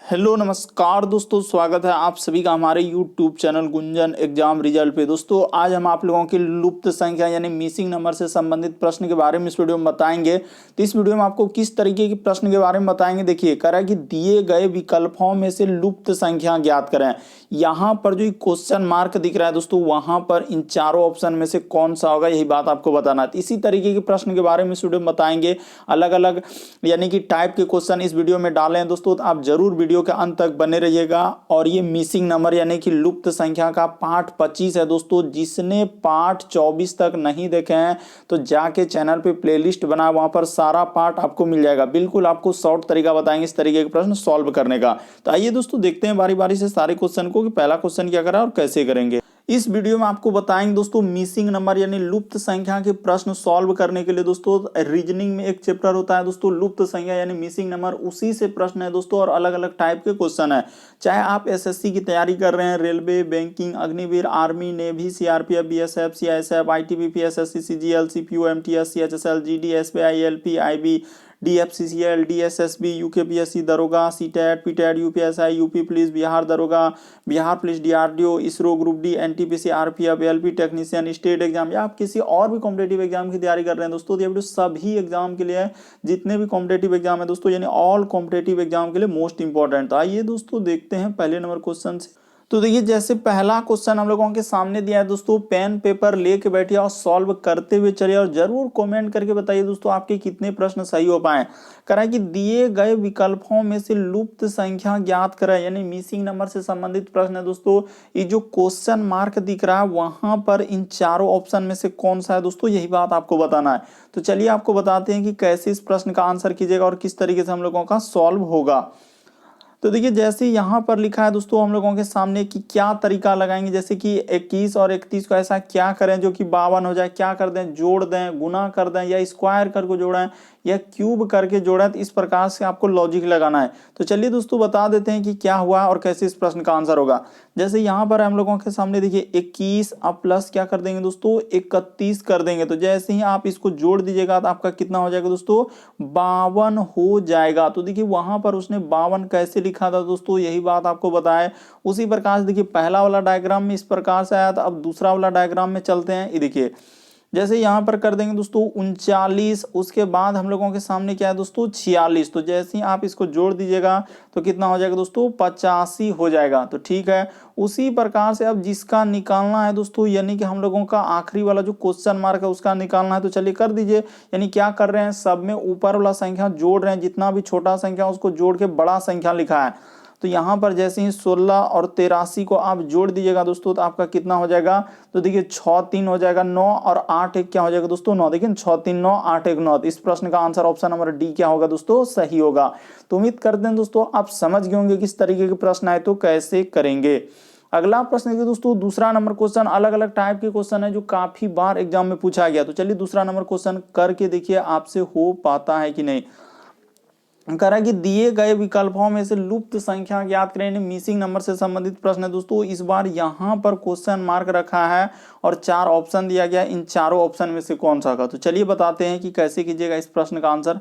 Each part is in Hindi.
हेलो नमस्कार दोस्तों, स्वागत है आप सभी का हमारे YouTube channel Gunjan exam result पे। दोस्तों आज हम आप लोगों की लुप्त संख्या यानी मिसिंग नंबर से संबंधित प्रश्न के बारे में इस वीडियो में बताएंगे। तो इस वीडियो में आपको किस तरीके के प्रश्न के बारे में बताएंगे, देखिए कह रहा है कि दिए गए विकल्पों में से लुप्त संख्या ज्ञात करें। यहाँ पर जो क्वेश्चन मार्क दिख रहा है दोस्तों, वहां पर इन चारों ऑप्शन में से कौन सा होगा, यही बात आपको बताना है। इसी तरीके के प्रश्न के बारे में इस वीडियो में बताएंगे। अलग अलग यानी कि टाइप के क्वेश्चन इस वीडियो में डाले हैं दोस्तों, तो आप जरूर वीडियो के अंत तक बने रहिएगा। और ये मिसिंग नंबर यानी कि लुप्त संख्या का पार्ट 25 है दोस्तों। जिसने पार्ट 24 तक नहीं देखे हैं तो जाके चैनल पे प्लेलिस्ट बना, वहां पर सारा पार्ट आपको मिल जाएगा। बिल्कुल आपको शॉर्ट तरीका बताएंगे इस तरीके के प्रश्न सॉल्व करने का। तो आइए दोस्तों देखते हैं बारी बारी से सारे क्वेश्चन को कि पहला क्वेश्चन क्या करा और कैसे करेंगे। इस वीडियो में आपको बताएंगे दोस्तों मिसिंग नंबर यानी लुप्त संख्या के प्रश्न सॉल्व करने के लिए। दोस्तों रीजनिंग में एक चैप्टर होता है दोस्तों लुप्त संख्या यानी मिसिंग नंबर, उसी से प्रश्न है दोस्तों। और अलग अलग टाइप के क्वेश्चन है, चाहे आप एसएससी की तैयारी कर रहे हैं, railway, banking, Agniveer, army, navy, CRPF, BSF, CISF, ITBP, SSC, CGL, CPU, MTS, CHSL, GD, SBI, LP, IB, DFCCL, DSSB, UKPSC, दरोगा, CTET, PTET, UPSI, UP police, Bihar दरोगा, Bihar police, DRDO, ISRO, group D, NTPC, RPF, LP technician, state exam, या आप किसी और भी कॉम्पिटेटिव एग्जाम की तैयारी कर रहे हैं दोस्तों, तो ये वीडियो सभी एग्जाम के लिए है, जितने भी कॉम्पिटेटिव एग्जाम है दोस्तों, यानी ऑल कॉम्पिटेटिव एग्जाम के लिए मोस्ट इंपॉर्टेंट। तो आइए दोस्तों देखते हैं पहले नंबर क्वेश्चन से। तो देखिए जैसे पहला क्वेश्चन हम लोगों के सामने दिया है दोस्तों, पेन पेपर लेके बैठिए और सॉल्व करते हुए चलिए और जरूर कमेंट करके बताइए दोस्तों आपके कितने प्रश्न सही हो पाए। कह रहा है कि दिए गए विकल्पों में से लुप्त संख्या ज्ञात करें, यानी मिसिंग नंबर से संबंधित प्रश्न है दोस्तों। ये जो क्वेश्चन मार्क दिख रहा है वहां पर इन चारों ऑप्शन में से कौन सा है दोस्तों, यही बात आपको बताना है। तो चलिए आपको बताते हैं कि कैसे इस प्रश्न का आंसर कीजिएगा और किस तरीके से हम लोगों का सॉल्व होगा। तो देखिए जैसे यहाँ पर लिखा है दोस्तों हम लोगों के सामने कि क्या तरीका लगाएंगे, जैसे कि 21 और 31 को ऐसा क्या करें जो कि 52 हो जाए, क्या कर दें, जोड़ दें, गुना कर दें, या स्क्वायर करके जोड़ें, या क्यूब करके जोड़ें। तो इस प्रकार से आपको लॉजिक लगाना है। तो चलिए दोस्तों बता देते हैं कि क्या हुआ और कैसे इस प्रश्न का आंसर होगा। जैसे यहाँ पर हम लोगों के सामने देखिए 21 अब प्लस क्या कर देंगे दोस्तों 31 कर देंगे। तो जैसे ही आप इसको जोड़ दीजिएगा तो आपका कितना हो जाएगा दोस्तों 52 हो जाएगा। तो देखिए वहां पर उसने 52 कैसे लिखा था दोस्तों, यही बात आपको बताए। उसी प्रकार से देखिए पहला वाला डायग्राम में इस प्रकार से आया था। अब दूसरा वाला डायग्राम में चलते हैं। ये देखिए जैसे यहाँ पर कर देंगे दोस्तों 39, उसके बाद हम लोगों के सामने क्या है दोस्तों 46। तो जैसे ही आप इसको जोड़ दीजिएगा तो कितना हो जाएगा दोस्तों 85 हो जाएगा। तो ठीक है, उसी प्रकार से अब जिसका निकालना है दोस्तों, यानी कि हम लोगों का आखिरी वाला जो क्वेश्चन मार्क है उसका निकालना है। तो चलिए कर दीजिए। यानी क्या कर रहे हैं, सब में ऊपर वाला संख्या जोड़ रहे हैं, जितना भी छोटा संख्या उसको जोड़ के बड़ा संख्या लिखा है। तो यहाँ पर जैसे ही 16 और 83 को आप जोड़ दीजिएगा दोस्तों तो आपका कितना हो जाएगा, तो देखिए 6 3 हो जाएगा 9 और 8 1 क्या हो जाएगा दोस्तों 9। देखिए 6 3 9 8 1 9। इस प्रश्न का आंसर ऑप्शन नंबर डी क्या होगा दोस्तों, सही होगा। तो उम्मीद करते हैं दोस्तों आप समझ गए होंगे किस तरीके के प्रश्न आए तो कैसे करेंगे। अगला प्रश्न देखिए दोस्तों, दूसरा नंबर क्वेश्चन। अलग अलग टाइप के क्वेश्चन है जो काफी बार एग्जाम में पूछा गया। तो चलिए दूसरा नंबर क्वेश्चन करके देखिए आपसे हो पाता है कि नहीं। करा कि दिए गए विकल्पों में से लुप्त संख्या ज्ञात करें, मिसिंग नंबर से संबंधित प्रश्न है दोस्तों। इस बार यहां पर क्वेश्चन मार्क रखा है और 4 ऑप्शन दिया गया, इन चारों ऑप्शन में से कौन सा होगा। तो चलिए बताते हैं कि कैसे कीजिएगा इस प्रश्न का आंसर।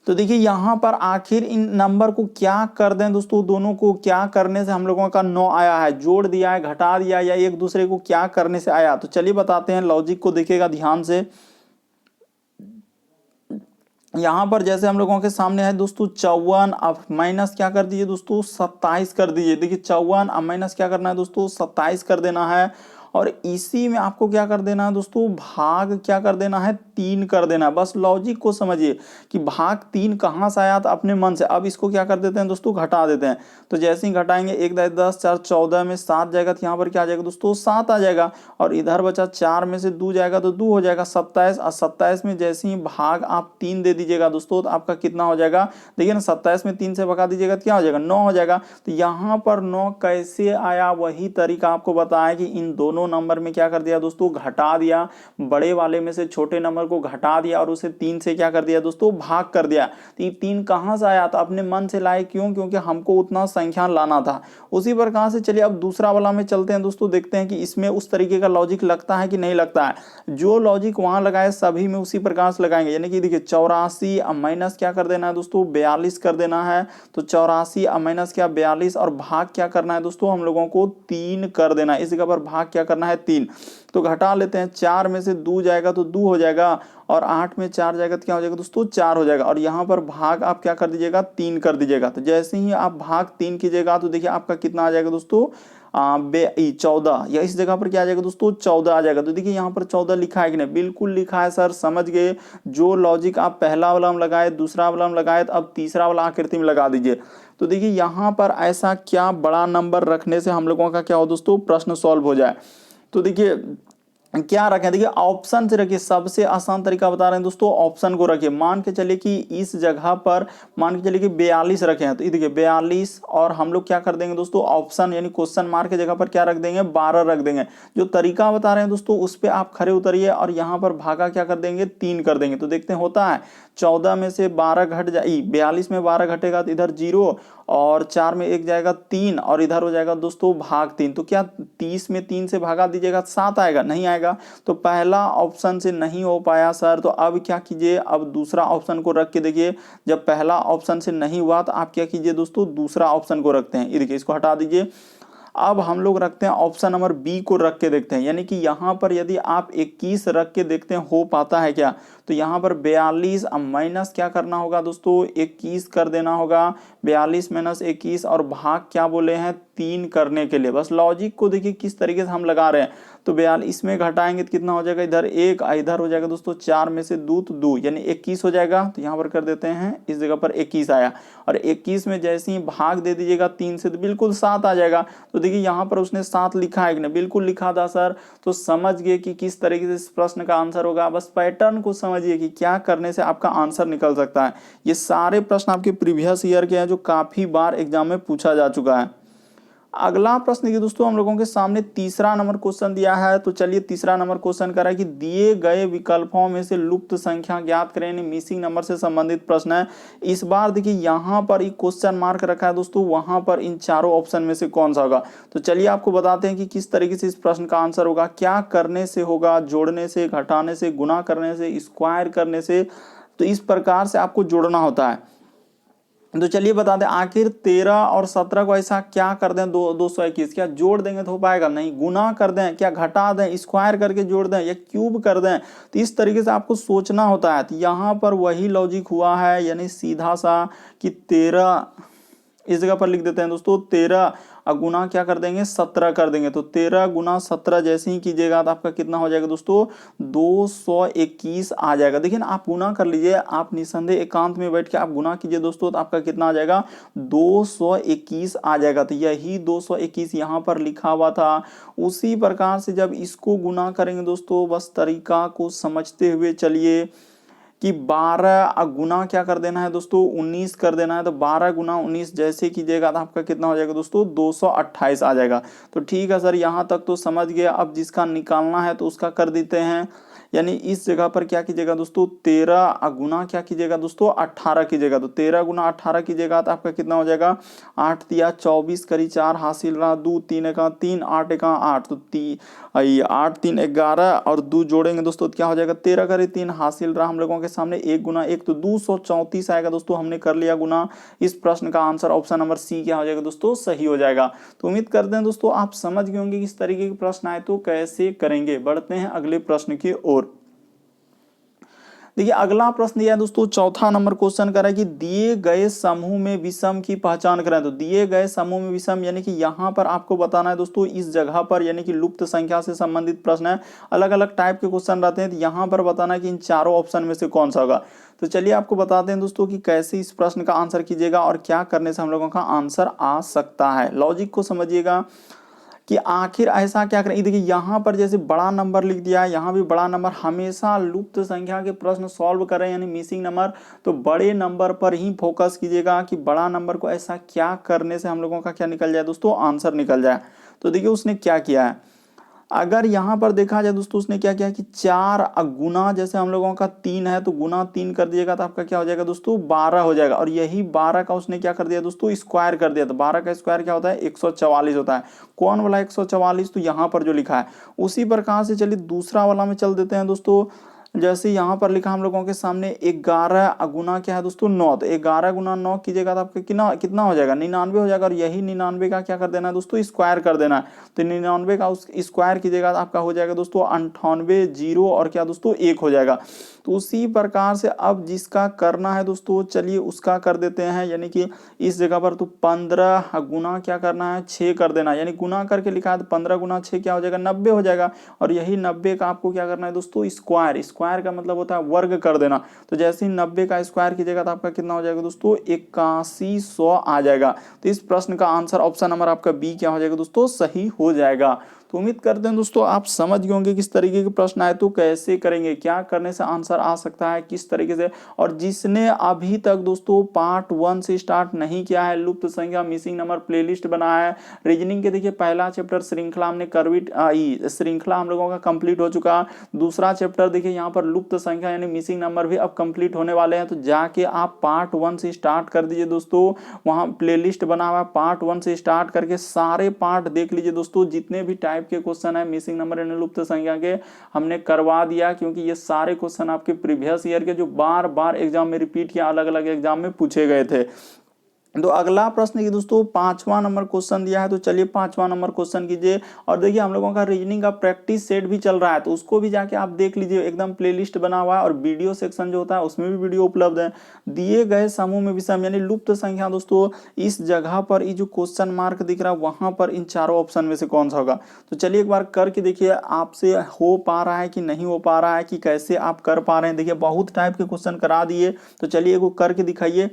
तो देखिए यहां पर आखिर इन नंबर को क्या कर दें दोस्तों, दोनों को क्या करने से हम लोगों का 9 आया है, जोड़ दिया है, घटा दिया, या एक दूसरे को क्या करने से आया। तो चलिए बताते हैं, लॉजिक को देखिएगा ध्यान से। यहां पर जैसे हम लोगों के सामने है दोस्तों 54, अब माइनस क्या कर दीजिए दोस्तों 27 कर दीजिए। देखिए 54 अब माइनस क्या करना है दोस्तों 27 कर देना है। और इसी में आपको क्या कर देना है दोस्तों, भाग क्या कर देना है 3 कर देना है। बस लॉजिक को समझिए कि भाग 3 कहां से आया था, अपने मन से। अब इसको क्या कर देते हैं दोस्तों, घटा देते हैं। तो जैसे ही घटाएंगे 1 10 4 14 में 7 जाएगा, तो यहाँ पर क्या आ जाएगा दोस्तों 7 आ जाएगा। और इधर बचा 4 में से 2 जाएगा तो 2 हो जाएगा 27। और 27 में जैसे ही भाग आप 3 दे दीजिएगा दोस्तों तो आपका कितना हो जाएगा, देखिए ना 27 में 3 से भगा दीजिएगा तो क्या हो जाएगा 9 हो जाएगा। तो यहाँ पर 9 कैसे आया, वही तरीका आपको बताया कि इन दोनों चारों नंबर में क्या कर दिया दोस्तों, घटा दिया, बड़े वाले में से छोटे नंबर को घटा दिया और उसे 3 से क्या कर दिया दोस्तों, भाग कर दिया। तो ये 3 कहां से आया, तो अपने मन से लाए, क्यों, क्योंकि हमको उतना संख्या लाना था। उसी प्रकार से चलिए अब दूसरा वाला में चलते हैं दोस्तों, देखते हैं कि इसमें उस तरीके का लॉजिक लगता है कि नहीं लगता है। जो लॉजिक वहां लगाए सभी में उसी प्रकार से लगाएंगे, यानी कि देखिए 84 अब माइनस क्या कर देना है दोस्तों, 42 कर देना है। तो 84 अब माइनस क्या 42 और भाग क्या करना है दोस्तों, हम लोगों को 3 कर देना है। इस जगह पर भाग क्या करना है 3, तो घटा लेते हैं। 4 में से 2 जाएगा तो 2 हो जाएगा और 8 में 4 जाएगा तो क्या हो जाएगा दोस्तों, 4 हो जाएगा। और यहाँ पर भाग आप क्या कर दीजिएगा, 3 कर दीजिएगा। तो जैसे ही आप भाग 3 कीजिएगा तो देखिए आपका कितना आ जाएगा दोस्तों, 14, या इस जगह पर क्या आ जाएगा दोस्तों, 14 आ जाएगा। तो देखिए यहाँ पर 14 लिखा है कि नहीं, बिल्कुल लिखा है सर, समझ गए। जो लॉजिक आप पहला वाला में लगाए, दूसरा वाला में लगाए, तो अब तीसरा वाला आकृति में लगा दीजिए। तो देखिए यहाँ पर ऐसा क्या बड़ा नंबर रखने से हम लोगों का क्या हो दोस्तों, प्रश्न सॉल्व हो जाए। तो देखिए क्या रखें, देखिए ऑप्शन से रखिए, सबसे आसान तरीका बता रहे हैं दोस्तों, ऑप्शन को रखिए। मान के चलिए कि इस जगह पर मान के चलिए कि 42 रखे हैं, तो ये देखिए 42 और हम लोग क्या कर देंगे दोस्तों, ऑप्शन यानी क्वेश्चन मार्क की जगह पर क्या रख देंगे, 12 रख देंगे। जो तरीका बता रहे हैं दोस्तों उस पर आप खड़े उतरिए और यहाँ पर भागा क्या कर देंगे, 3 कर देंगे। तो देखते हैं होता है, 14 में से 12 घट जाए, 42 में 12 घटेगा तो इधर 0 और 4 में 1 जाएगा 3 और इधर हो जाएगा दोस्तों भाग 3। तो क्या 30 में 3 से भागा दीजिएगा 7 आएगा, नहीं आएगा। तो पहला ऑप्शन से नहीं हो पाया सर, तो अब क्या कीजिए, अब दूसरा ऑप्शन को रख के देखिए। जब पहला ऑप्शन से नहीं हुआ तो आप क्या कीजिए दोस्तों, दूसरा ऑप्शन को रखते हैं, ये देखिए इसको हटा दीजिए। अब हम लोग रखते हैं ऑप्शन नंबर बी को रख के देखते हैं, यानी कि यहाँ पर यदि आप 21 रख के देखते हैं हो पाता है क्या, तो यहाँ पर 42 अब माइनस क्या करना होगा दोस्तों, 21 कर देना होगा। 42 माइनस 21 और भाग क्या बोले हैं, 3 करने के लिए। बस लॉजिक को देखिए किस तरीके से हम लगा रहे हैं। तो 42 में घटाएंगे तो कितना हो जाएगा, इधर 1 इधर हो जाएगा दोस्तों 4 में से 2 तो 2 यानी 21 हो जाएगा। तो यहाँ पर कर देते हैं, इस जगह पर 21 आया और 21 में जैसे ही भाग दे दीजिएगा 3 से तो बिल्कुल 7 आ जाएगा। तो देखिए यहाँ पर उसने 7 लिखा है कि नहीं, बिल्कुल लिखा था सर। तो समझ गए कि किस तरीके से इस प्रश्न का आंसर होगा। बस पैटर्न को समझिए कि क्या करने से आपका आंसर निकल सकता है। ये सारे प्रश्न आपके प्रीवियस ईयर के हैं जो काफी बार एग्जाम में पूछा जा चुका है। अगला प्रश्न देखिए दोस्तों, हम लोगों के सामने तीसरा नंबर क्वेश्चन दिया है। तो चलिए तीसरा नंबर क्वेश्चन कर रहा है कि दिए गए विकल्पों में से लुप्त संख्या ज्ञात करें, यानी मिसिंग नंबर से संबंधित प्रश्न है। इस बार देखिए यहाँ पर एक क्वेश्चन मार्क रखा है दोस्तों, वहां पर इन चारों ऑप्शन में से कौन सा होगा। तो चलिए आपको बताते हैं कि किस तरीके से इस प्रश्न का आंसर होगा। क्या करने से होगा, जोड़ने से, घटाने से, गुणा करने से, स्क्वायर करने से। तो इस प्रकार से आपको जोड़ना होता है। तो चलिए बता दें, आखिर 13 और 17 को ऐसा क्या कर दें, 221, क्या जोड़ देंगे तो हो पाएगा, नहीं। गुना कर दें, क्या घटा दें, स्क्वायर करके जोड़ दें या क्यूब कर दें। तो इस तरीके से आपको सोचना होता है। तो यहाँ पर वही लॉजिक हुआ है, यानी सीधा सा कि 13 इस जगह पर लिख देते हैं दोस्तों 13 और गुना क्या कर देंगे, 17 कर देंगे। तो 13 गुना 17 जैसे ही कीजिएगा तो आपका कितना हो जाएगा दोस्तों, 221 आ जाएगा। देखिए ना, आप गुना कर लीजिए, आप निसंदेह एकांत में बैठ के आप गुना कीजिए दोस्तों, तो आपका कितना आ जाएगा, 221 आ जाएगा। तो यही 221 यहाँ पर लिखा हुआ था। उसी प्रकार से जब इसको गुना करेंगे दोस्तों, बस तरीका को समझते हुए चलिए कि 12 गुना क्या कर देना है दोस्तों, 19 कर देना है। तो 12 गुना 19 जैसे कीजिएगा तो आपका कितना हो जाएगा दोस्तों, 228 आ जाएगा। तो ठीक है सर, यहाँ तक तो समझ गया। अब जिसका निकालना है तो उसका कर देते हैं। यानी इस जगह पर क्या कीजिएगा दोस्तों, 13 गुना क्या कीजिएगा दोस्तों, 18 कीजिएगा। तो 13 गुना 18 कीजिएगा तो आपका कितना हो जाएगा, 8 तिया 24 करी 4 हासिल रहा 2, 3 एका 3, 8 एका 8, तो 8 3 11 और 2 जोड़ेंगे दोस्तों तो क्या हो जाएगा, 13 करी 3 हासिल रहा हम लोगों के सामने 1 गुना 1, तो 234 आएगा दोस्तों। हमने कर लिया गुना। इस प्रश्न का आंसर ऑप्शन नंबर सी क्या हो जाएगा दोस्तों, सही हो जाएगा। तो उम्मीद करते हैं दोस्तों आप समझ गए होंगे इस तरीके के प्रश्न आए तो कैसे करेंगे। बढ़ते हैं अगले प्रश्न की ओर। देखिए अगला प्रश्न दिया है दोस्तों, चौथा नंबर क्वेश्चन कर रहा है कि दिए गए समूह में विषम की पहचान करें। तो दिए गए समूह में विषम यानी कि यहाँ पर आपको बताना है दोस्तों, इस जगह पर यानी कि लुप्त संख्या से संबंधित प्रश्न है। अलग अलग टाइप के क्वेश्चन रहते हैं। तो यहाँ पर बताना है कि इन चारों ऑप्शन में से कौन सा होगा। तो चलिए आपको बताते हैं दोस्तों कि कैसे इस प्रश्न का आंसर कीजिएगा और क्या करने से हम लोगों का आंसर आ सकता है। लॉजिक को समझिएगा कि आखिर ऐसा क्या करें। देखिए यहाँ पर जैसे बड़ा नंबर लिख दिया है, यहाँ भी बड़ा नंबर। हमेशा लुप्त संख्या के प्रश्न सॉल्व करें यानी मिसिंग नंबर, तो बड़े नंबर पर ही फोकस कीजिएगा कि बड़ा नंबर को ऐसा क्या करने से हम लोगों का क्या निकल जाए दोस्तों, आंसर निकल जाए। तो देखिए उसने क्या किया है। अगर यहाँ पर देखा जाए दोस्तों उसने क्या किया कि 4 गुना, जैसे हम लोगों का 3 है तो गुना 3 कर दिएगा तो आपका क्या हो जाएगा दोस्तों 12 हो जाएगा। और यही 12 का उसने क्या कर दिया दोस्तों स्क्वायर कर दिया। तो 12 का स्क्वायर क्या होता है 144 होता है। कौन वाला 144? तो यहाँ पर जो लिखा है उसी प्रकार से चलिए दूसरा वाला में चल देते हैं दोस्तों। जैसे यहाँ पर लिखा हम लोगों के सामने 11 गुना क्या है दोस्तों 9। तो 11 गुना 9 कीजिएगा तो आपका कितना कितना हो जाएगा 99 हो जाएगा। और यही 99 का क्या कर देना है दोस्तों स्क्वायर कर देना है। तो 99 का उस स्क्वायर कीजिएगा तो आपका हो जाएगा दोस्तों 98 जीरो और क्या दोस्तों 1 हो जाएगा। तो उसी प्रकार से अब जिसका करना है दोस्तों चलिए उसका कर देते हैं। यानी कि इस जगह पर तो 15 गुना क्या करना है 6 कर देना, यानी गुना करके लिखा है तो 15 गुना 6 क्या हो जाएगा 90 हो जाएगा। और यही 90 का आपको क्या करना है दोस्तों स्क्वायर। स्क्वायर का मतलब होता है वर्ग कर देना। तो जैसे ही 90 का स्क्वायर कीजिएगा तो आपका कितना हो जाएगा दोस्तों 8100 आ जाएगा। तो इस प्रश्न का आंसर ऑप्शन नंबर आपका बी क्या हो जाएगा दोस्तों सही हो जाएगा। तो उम्मीद करते हैं दोस्तों आप समझ गए होंगे किस तरीके के प्रश्न आए तो कैसे करेंगे, क्या करने से आंसर आ सकता है किस तरीके से। और जिसने अभी तक दोस्तों पार्ट 1 से स्टार्ट नहीं किया है, लुप्त संख्या मिसिंग नंबर प्लेलिस्ट बनाया है। रीजनिंग के देखिए पहला चैप्टर श्रृंखला हमने करविट श्रृंखला हम लोगों का कंप्लीट हो चुका। दूसरा चैप्टर देखिए यहाँ पर लुप्त संख्या यानी मिसिंग नंबर भी अब कंप्लीट होने वाले हैं। तो जाके आप पार्ट 1 से स्टार्ट कर दीजिए दोस्तों, वहाँ प्लेलिस्ट बना हुआ है। पार्ट 1 से स्टार्ट करके सारे पार्ट देख लीजिए दोस्तों। जितने भी टाइप के क्वेश्चन है मिसिंग नंबर यानी लुप्त संख्या के हमने करवा दिया, क्योंकि ये सारे क्वेश्चन आपके प्रीवियस ईयर के जो बार बार एग्जाम में रिपीट किया अलग अलग एग्जाम में पूछे गए थे। तो अगला प्रश्न की दोस्तों 5वां नंबर क्वेश्चन दिया है। तो चलिए 5वां नंबर क्वेश्चन कीजिए। और देखिए हम लोगों का रीजनिंग का प्रैक्टिस सेट भी चल रहा है तो उसको भी जाके आप देख लीजिए, एकदम प्लेलिस्ट बना हुआ है। और वीडियो सेक्शन जो होता है उसमें भी वीडियो उपलब्ध है। दिए गए समूह में विषम यानी लुप्त संख्या दोस्तों इस जगह पर ये जो क्वेश्चन मार्क दिख रहा है वहां पर इन चारों ऑप्शन में से कौन सा होगा। तो चलिए एक बार करके देखिए आपसे हो पा रहा है कि नहीं हो पा रहा है, कि कैसे आप कर पा रहे हैं। देखिए बहुत टाइप के क्वेश्चन करा दिए, तो चलिए वो करके दिखाइए।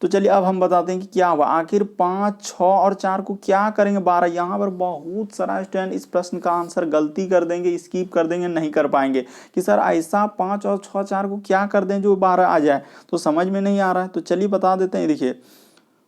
तो चलिए अब हम बताते हैं कि क्या हुआ आखिर 5, 6 और 4 को क्या करेंगे 12। यहाँ पर बहुत सारा स्टूडेंट इस प्रश्न का आंसर गलती कर देंगे, स्किप कर देंगे, नहीं कर पाएंगे कि सर ऐसा 5 और 6, 4 को क्या कर दें जो 12 आ जाए। तो समझ में नहीं आ रहा है। तो चलिए बता देते हैं। देखिए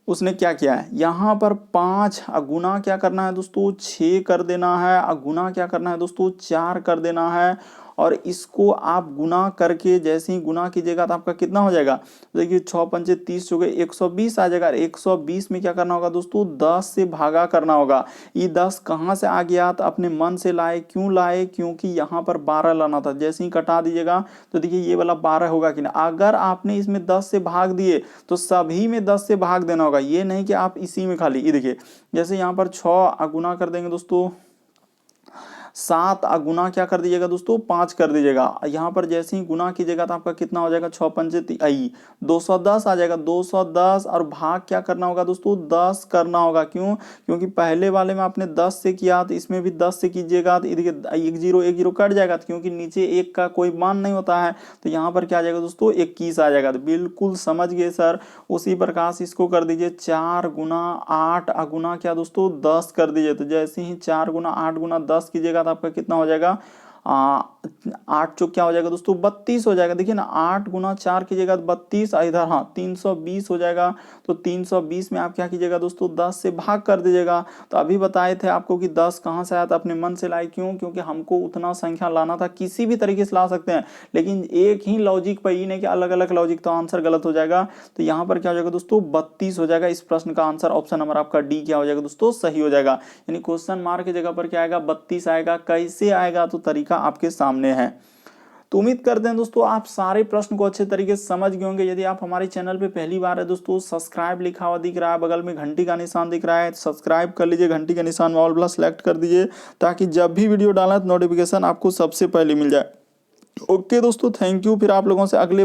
उसने क्या किया है, यहाँ पर 5 गुना क्या करना है दोस्तों 6 कर देना है, गुना क्या करना है दोस्तों 4 कर देना है। और इसको आप गुना करके जैसे ही गुना कीजिएगा तो आपका कितना हो जाएगा। देखिए 6 पंचे 30 हो गए 120 आ जाएगा। 120 में क्या करना होगा दोस्तों 10 से भागा करना होगा। ये 10 कहाँ से आ गया तो अपने मन से लाए। क्यों लाए, क्योंकि यहाँ पर 12 लाना था। जैसे ही कटा दीजिएगा तो देखिए ये वाला 12 होगा कि ना। अगर आपने इसमें 10 से भाग दिए तो सभी में 10 से भाग देना होगा, ये नहीं कि आप इसी में खाली। ये देखिए जैसे यहाँ पर 6 गुना कर देंगे दोस्तों 7 गुना क्या कर दीजिएगा दोस्तों 5 कर दीजिएगा। यहाँ पर जैसे ही गुना कीजिएगा तो आपका कितना हो जाएगा 6 पंचे 210 आ जाएगा। 210 और भाग क्या करना होगा दोस्तों 10 करना होगा। क्यों, क्योंकि पहले वाले में आपने 10 से किया तो इसमें भी 10 से कीजिएगा तो देखिए 1 0 कट जाएगा, क्योंकि नीचे 1 का कोई मान नहीं होता है। तो यहाँ पर क्या आ जाएगा दोस्तों 21 आ जाएगा। तो बिल्कुल समझ गए सर। उसी प्रकार से इसको कर दीजिए 4 गुना 8 गुना क्या दोस्तों 10 कर दीजिए। तो जैसे ही 4 गुना 8 गुना 10 कीजिएगा तो आपका कितना हो जाएगा 8 चौक क्या हो जाएगा दोस्तों 32 हो जाएगा। देखिए ना 8 गुना 4 कीजिएगा तो 32, इधर हाँ 320 हो जाएगा। तो 320 में आप क्या कीजिएगा दोस्तों 10 से भाग कर दीजिएगा। तो अभी बताए थे आपको कि 10 कहाँ से आया था, अपने मन से लाए। क्यों, क्योंकि हमको उतना संख्या लाना था। किसी भी तरीके से ला सकते हैं लेकिन एक ही लॉजिक पर ही नहीं कि अलग अलग लॉजिक, तो आंसर गलत हो जाएगा। तो यहाँ पर क्या हो जाएगा दोस्तों 32 हो जाएगा। इस प्रश्न का आंसर ऑप्शन नंबर आपका डी क्या हो जाएगा दोस्तों सही हो जाएगा। यानी क्वेश्चन मार्क की जगह पर क्या आएगा 32 आएगा। कैसे आएगा तो तरीका आपके सामने है। तो उम्मीद करते हैं दोस्तों आप सारे प्रश्न को अच्छे तरीके से समझ गए होंगे। यदि आप हमारे चैनल पे पहली बार है दोस्तों, सब्सक्राइब लिखा हुआ दिख रहा है, बगल में घंटी का निशान दिख रहा है, सब्सक्राइब कर लीजिए, घंटी का निशान में ऑल प्लस सेलेक्ट कर दीजिए ताकि जब भी वीडियो डालें तो नोटिफिकेशन आपको सबसे पहले मिल जाए। ओके दोस्तों, थैंक यू। फिर आप लोगों से अगले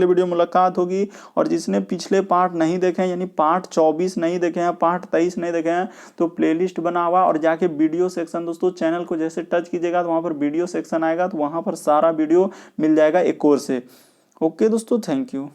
वीडियो मुलाकात होगी। और जिसने पिछले पार्ट नहीं देखे हैं यानी पार्ट 24 नहीं देखे हैं, पार्ट 23 नहीं देखे हैं, तो प्लेलिस्ट बना हुआ और जाके वीडियो सेक्शन दोस्तों चैनल को जैसे टच कीजिएगा तो वहां पर वीडियो सेक्शन आएगा, तो वहां पर सारा वीडियो मिल जाएगा एक और से। ओके दोस्तों, थैंक यू।